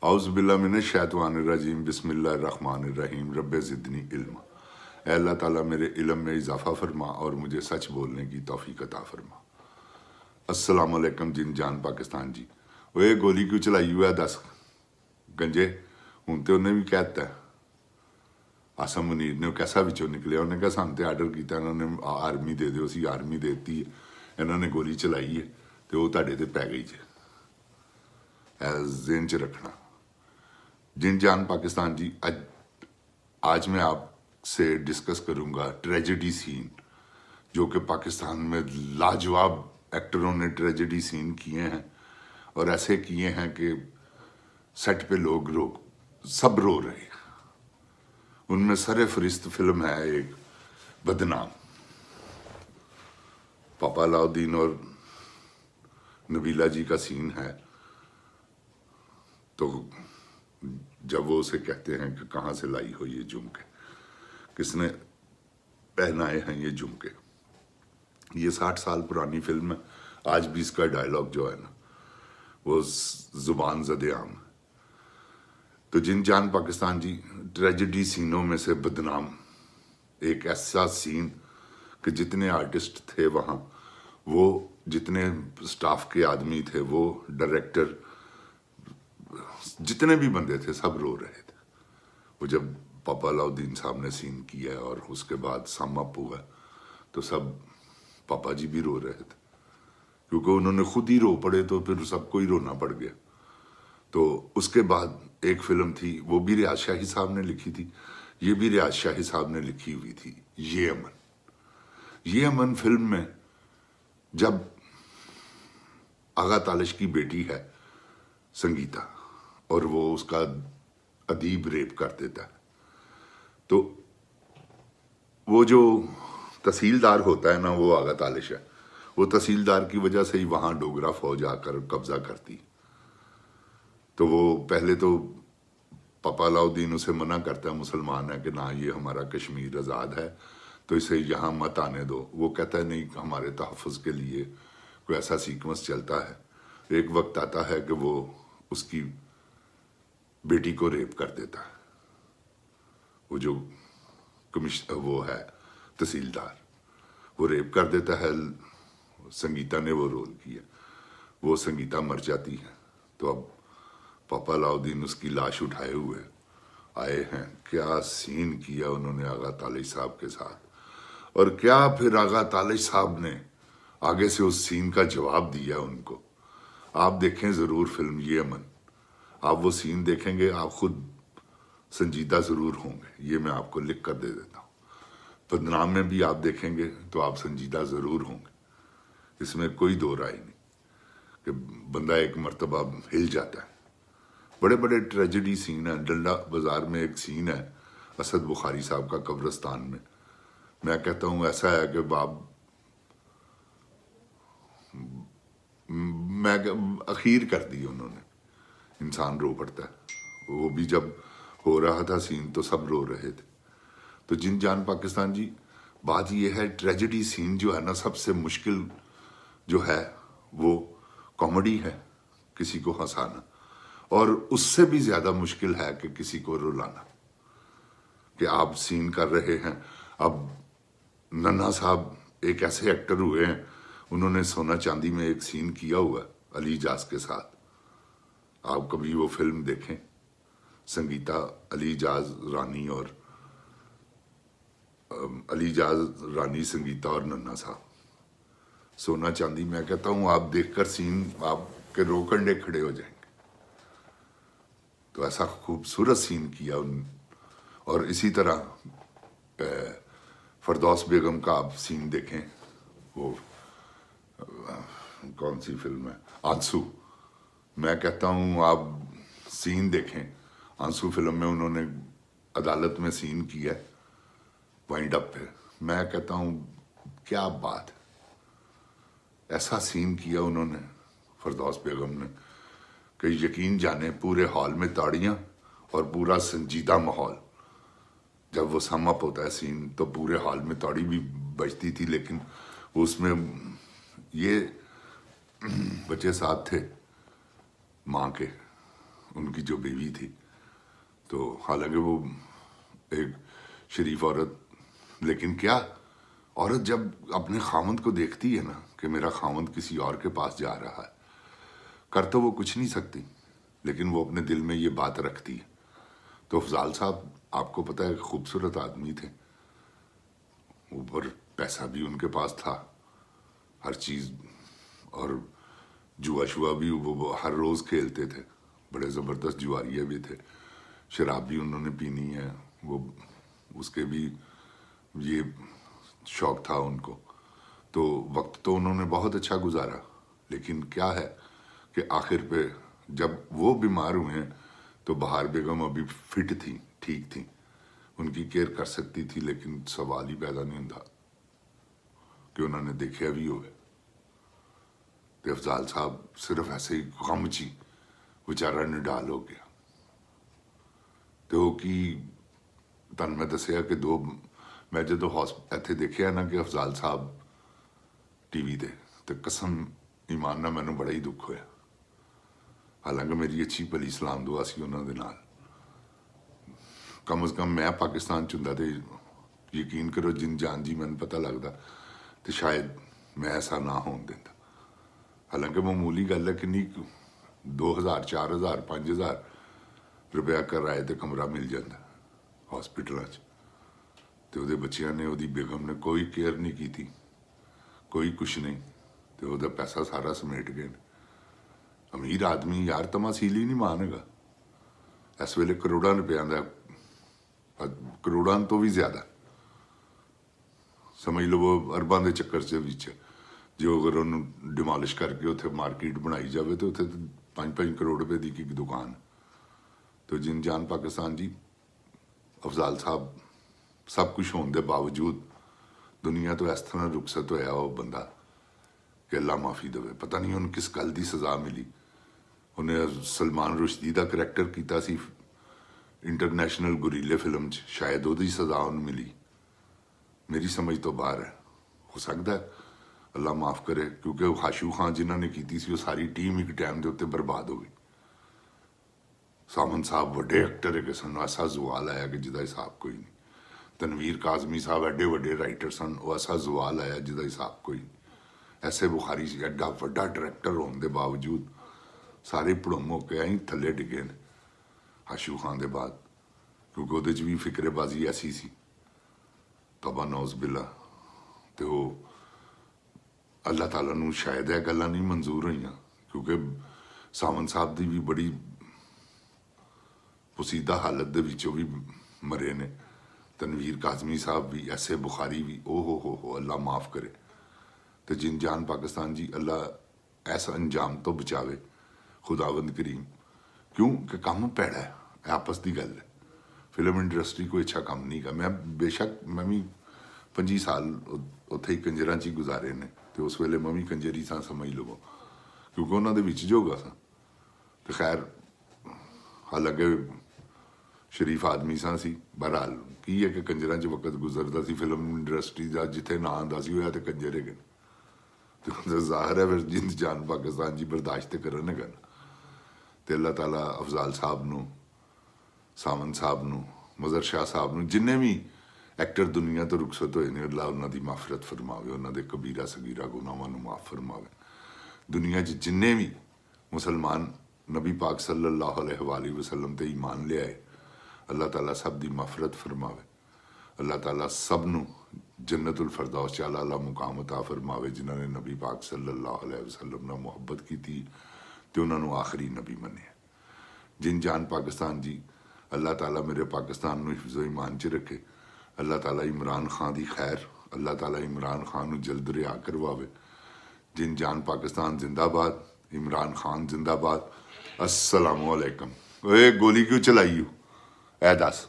औज़ुबिल्लाहिमिनश्शैतानिर्रजीम बिस्मिल्लाहिर्रहमानिर्रहीम रब्बे ज़िदनी इल्मा। ऐ अल्लाह ताला मेरे इल्म में इजाफ़ा फरमा और मुझे सच बोलने की तौफीक अता फरमा। अस्सलाम वालेकुम जिन जान पाकिस्तान जी। ओए गोली क्यों चलाई हुआ है दस गंजे हूँ तो उन्हें भी कहता है आसम मुनीर ने कैसा विचों निकले उन्हें कहा सानू ते आर्डर किया इन्होंने आर्मी दे दो असी आर्मी देती है इन्होंने गोली चलाई है तो वो तुहाडे ते पै गई जे ज़हन च रखना। जिन जान पाकिस्तान जी आज मैं आपसे डिस्कस करूंगा ट्रेजेडी सीन जो कि पाकिस्तान में लाजवाब एक्टरों ने ट्रेजेडी सीन किए हैं और ऐसे किए हैं कि सेट पे लोग सब रो रहे हैं। उनमें सरे फरिश्त फिल्म है एक बदनाम, पापा अलाउद्दीन और नबीला जी का सीन है। तो जब वो उसे कहते हैं कि कहाँ से लाई हो ये झुमके, किसने पहनाए हैं ये झुमके, ये 60 साल पुरानी फिल्म है। आज भी इसका डायलॉग जो है ना वो जुबान ज़द-ए-आम। तो जिन जान पाकिस्तान जी ट्रेजेडी सीनों में से बदनाम एक ऐसा सीन कि जितने आर्टिस्ट थे वहाँ, वो जितने स्टाफ के आदमी थे, वो डायरेक्टर, जितने भी बंदे थे सब रो रहे थे। वो जब पापा अलाउद्दीन साहब ने सीन किया और उसके बाद सम अप हुआ तो सब पापा जी भी रो रहे थे क्योंकि उन्होंने खुद ही रो पड़े तो फिर सबको ही रोना पड़ गया। तो उसके बाद एक फिल्म थी, वो भी रियाज शाही साहब ने लिखी थी, ये भी रियाज शाही साहब ने लिखी हुई थी, ये अमन। ये अमन फिल्म में जब आगा तालिश की बेटी है संगीता और वो उसका अदीब रेप कर देता है, तो वो जो तहसीलदार होता है ना, वो आगा तालिश है, वो तहसीलदार की वजह से ही वहाँ डोगरा फौज आकर कब्जा करती। तो वो पहले तो पापा अलाउद्दीन उसे मना करता है, मुसलमान है, कि ना ये हमारा कश्मीर आज़ाद है तो इसे यहाँ मत आने दो। वो कहता है नहीं, हमारे तहफ़्फ़ुज़ के लिए कोई ऐसा सीक्वेंस चलता है। एक वक्त आता है कि वो उसकी बेटी को रेप कर देता है, वो जो वो है तहसीलदार, वो रेप कर देता है। संगीता ने वो रोल किया, वो संगीता मर जाती है। तो अब पापा अलाउद्दीन उसकी लाश उठाए हुए आए हैं। क्या सीन किया उन्होंने आगा तालिश साहब के साथ, और क्या फिर आगा तालिश साहब ने आगे से उस सीन का जवाब दिया उनको। आप देखें ज़रूर फिल्म ये अमन, आप वो सीन देखेंगे आप खुद संजीदा ज़रूर होंगे, ये मैं आपको लिख कर दे देता हूँ। बदनाम में भी आप देखेंगे तो आप संजीदा ज़रूर होंगे, इसमें कोई दो राय नहीं कि बंदा एक मर्तबा हिल जाता है। बड़े बड़े ट्रेजेडी सीन है। डंडा बाज़ार में एक सीन है असद बुखारी साहब का कब्रिस्तान में। मैं कहता हूँ ऐसा है कि मैं अखीर कर दी उन्होंने, इंसान रो पड़ता है। वो भी जब हो रहा था सीन तो सब रो रहे थे। तो जिन जान पाकिस्तान जी, बात ये है ट्रेजेडी सीन जो है ना, सबसे मुश्किल जो है वो कॉमेडी है, किसी को हंसाना, और उससे भी ज़्यादा मुश्किल है कि किसी को रुलाना। कि आप सीन कर रहे हैं, अब नन्हा साहब एक ऐसे एक्टर हुए हैं, उन्होंने सोना चांदी में एक सीन किया हुआ अली इजाज के साथ। आप कभी वो फिल्म देखें, संगीता, अली इजाज रानी और अली इजाज रानी, संगीता और नन्हा साहब, सोना चांदी। मैं कहता हूँ आप देखकर सीन आपके रो कंडे खड़े हो जाएंगे। तो ऐसा खूबसूरत सीन किया और इसी तरह फरदौस बेगम का आप सीन देखें, वो कौन सी फिल्म है, आंसू। मैं कहता हूँ आप सीन देखें, आंसू फिल्म में उन्होंने अदालत में सीन किया वाइंड अप पे। मैं कहता हूँ क्या बात है, ऐसा सीन किया उन्होंने फरदौस बेगम ने कि यकीन जाने पूरे हॉल में ताड़ियां और पूरा संजीदा माहौल। जब वो सम अप होता है सीन तो पूरे हॉल में ताड़ी भी बजती थी, लेकिन उसमें ये बच्चे साथ थे माँ के, ان کی جو بیوی تھی، تو حالانکہ وہ ایک شریف عورت، لیکن کیا عورت جب اپنے خامند کو دیکھتی ہے نا کہ میرا خامند کسی اور کے پاس جا رہا ہے، کر تو وہ کچھ نہیں سکتی، لیکن وہ اپنے دل میں یہ بات رکھتی ہے. تو افضال صاحب آپ کو پتہ ہے خوبصورت آدمی تھے، اوپر پیسہ بھی ان کے پاس تھا، ہر چیز، اور جوا شوا بھی وہ ہر روز کھیلتے تھے، بڑے زبردست جواریے بھی تھے، شراب بھی انہوں نے پینی ہے، وہ اس کے بھی یہ شوق تھا ان کو. تو وقت تو انہوں نے بہت اچھا گزارا، لیکن کیا ہے کہ آخر پہ جب وہ بیمار ہوئے تو بہار بیگم ابھی فٹ تھی، ٹھیک تھی، ان کی کیئر کر سکتی تھی، لیکن سوال ہی پیدا نہیں ہوتا کہ انہوں نے دیکھا بھی ہوئے. تو افضال صاحب صرف ایسے ہی غمچی بچارا نڈال ہو گیا. تو کی تن میں دسیا کہ میں جدو ایتھے دیکھا نا کہ افضال صاحب ٹی وی تے، تو قسم ایمان نہ مینوں بڑا ہی دکھ ہویا. حالانکہ میری اچھی بھلی سلام دعا سی انہوں دے نال، کم از کم میں پاکستان چندہ تے یقین کرو جن جان جی میں پتہ لگتا تو شاید میں ایسا نہ ہون دیتا. حالانکہ معمولی گل ہے کہ نہیں، 2000 4000 5000 روپیہ کرائے تے کمرہ مل جاتا ہاسپٹل. تو وہ بچیاں نے، وہ بیگم نے کوئی کیئر نہیں کی تھی، کوئی کچھ نہیں، تو وہ پیسہ سارا سمیٹ گئے. امیر آدمی یار تماثیل ہی نہیں مانے گا، اس ویلے کروڑاں روپیہ دا، کروڑاں تو بھی زیادہ سمجھ لو، وہ ارباں دے چکر سے وچ جو اگر انہوں ڈیمالش کر کے اتنے مارکیٹ بنائی جائے تو اتنے 5 کروڑ روپے دی کی دکان. تو جن جان پاکستان جی، افضال صاحب سب کچھ ہونے دے باوجود دنیا تو اس طرح رخصت ہویا وہ بندہ کہ اللہ معافی دے. پتہ نہیں انہوں کس گل دی سزا ملی. انہیں سلمان رشدی دا کریکٹر کیتا سی انٹرنیشنل گوریلے فلم چ، شاید وہ سزا انہوں ملی. میری سمجھ تو باہر ہے. ہو سکتا ہے اللہ معاف کرے، کیونکہ خاشو خان جنہوں نے کیتی سی وہ ساری ٹیم ایک ٹائم دے اتنے برباد ہو گئی. سامن صاحب وڈے ایکٹر ہے کہ سن، ایسا زوال آیا کہ جدا حساب کوئی نہیں. تنویر کاظمی صاحب ایڈے وڈے رائٹر سن، وہ ایسا زوال آیا جدا حساب کوئی نہیں. ایسے بخاری سی ایڈا وڈا ڈائریکٹر ہونے دے باوجود سارے پڑھم ہو کے آئی تھلے ڈگے نے خاشو خان دے بعد، کیونکہ وہ بھی فکر بازی ایسی سی. توبہ نوز باللہ. تو اللہ تعالیٰ نو شاید یہ گلاں نہیں منظور ہوئی، کیونکہ سامن صاحب دی بھی بڑی پسیدہ حالت دے وچوں بھی مرے نے. تنویر کاظمی صاحب بھی، ایسے بخاری بھی، ہو اللہ معاف کرے. تو جن جان پاکستان جی، اللہ ایسا انجام تو بچاوے خداوند کریم، کیوں کہ کام پیڑا ہے، آپس دی گل ہے. فلم انڈسٹری کوئی اچھا کام نہیں کا. میں بے شک میں بھی 25 سال اتھے ہی کنجراں چی گزارے نے، تو اس ویلے میں بھی کنجری سا سمجھ لو، کیونکہ انہوں دے وچ جو گا سا. تو خیر حالانکہ شریف آدمی سا سی، بہرحال کی ہے کہ کنجراں چ وقت گزرتا سی. فلم انڈسٹری دا جتھے نہ آندا سی ہویا تو کنجرے گئے. تو ظاہر ہے پھر جن جان پاکستان جی برداشت کرنے گا. تو اللہ تعالیٰ افضال صاحب نو، سامن صاحب نو، مظہر شاہ صاحب نو، جنہیں بھی ایکٹر دنیا تو رخصت ہوئے نے، اللہ انہوں دی معافرت فرماوے، انہوں دے کبیرہ صغیرہ گناہاں نو معاف فرماوے. دنیا جنہیں بھی مسلمان نبی پاک صلی اللہ علیہ وآلہ وسلم تے ایمان لے آئے، اللہ تعالیٰ سب دی معافرت فرماوے. اللہ تعالیٰ سب نو جنت الفردوس چ اعلیٰ مقام عطا فرماوے. جنہوں نے نبی پاک صلی اللہ علیہ وسلم نہ محبت کی تھی تو انہوں نے آخری نبی منیا. جن جان پاکستان جی، اللہ تعالیٰ میرے پاکستان نو حفظ و ایمان چ رکھے. اللہ تعالیٰ عمران خان دی خیر، اللہ تعالیٰ عمران خان نو جلد رہا کرواوے. جن جان پاکستان زندہ باد، عمران خان زندہ باد. السلام علیکم. اے گولی کیوں چلائی ہو؟ اے دس.